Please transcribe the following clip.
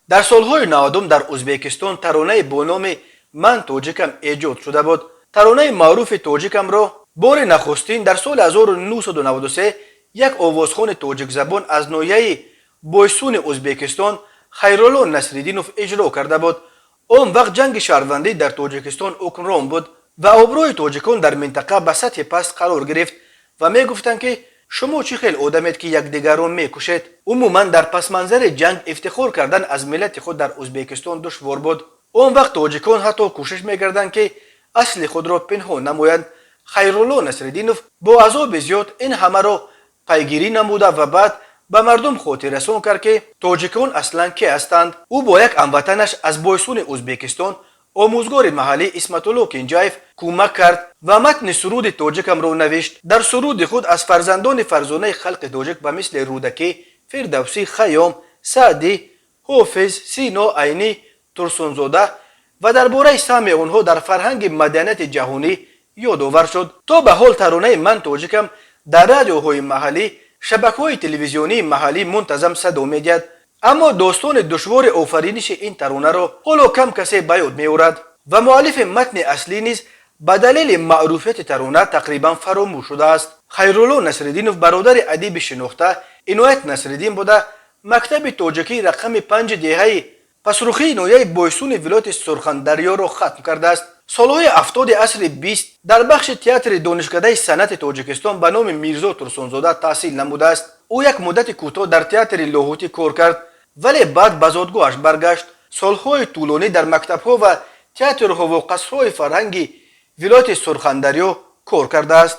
در سالهای 90 در ازبکستان ترانه با نام من توجیکم ایجاد شده بود. ترانه معروف توجیکم را بار نخستین در سال 1993 یک آوازخوان توجیک زبان از ناحیه بایسون ازبکستان خیرالله نصرالدینوف اجرا کرده بود. آن وقت جنگ شهروندی در توجیکستان حکمران بود و آبروی توجیکان در منطقه به سطح پست قرار گرفت و می گفتند که شما چه خیلی آدمید که یکدیگران میکشید. عموما در پس منظر جنگ افتخار کردن از ملت خود در ازبکستان دشوار بود. آن وقت توجیکان حتی کوشش میکردند که اصل خود را پنهان نمایند. خیرالله نصرالدینوف با عذاب زیاد این همه را پیگیری نموده و بعد به مردم خاطر رسان کرد که توجیکان اصلا کی هستند. او با یک هموطنش از بایسون ازبکستان آموزگار محلی اسمت الله کنجایف کمک کرد و متن سرود توجیکم را نوشت. در سرود خود از فرزندان فرزانه خلق توجیک به مثل رودکی، فردوسی، خیام، سعدی، حافظ، سینا، عینی، ترسونزاده و درباره سهم آنها در فرهنگ مدنیت جهانی یادآور شد. تا به حال ترانه من توجیکم در رادیوهای محلی، شبکه‌های تلویزیونی محلی منتظم صدا می‌دهد، اما داستان دشوار آفرینش این ترانه را حالا کم کسی به یاد می‌آورد و مؤلف متن اصلی نیز به دلیل معروفیت ترانه تقریبا فراموش شده است. خیرالله نصرالدینوف برادر ادیب شناخته عنایت نصرالدین بوده مکتب توجیکی رقم 5 دهه پسرخی ناحیه بایسون ولایت سرخندریا را ختم کرده است. سالهای 70 عصر 20 در بخش تئاتر دانشکده صنعت تاجیکستان به نام میرزا ترسونزاده تحصیل نموده است. او یک مدت کوتاه در تئاتر لاهوتی کار کرد ولی بعد به زادگاهش برگشت. سالهای طولانی در مکتب‌ها و تئاترها و قصرهای فرهنگی ولایت سرخندریا کار کرده است.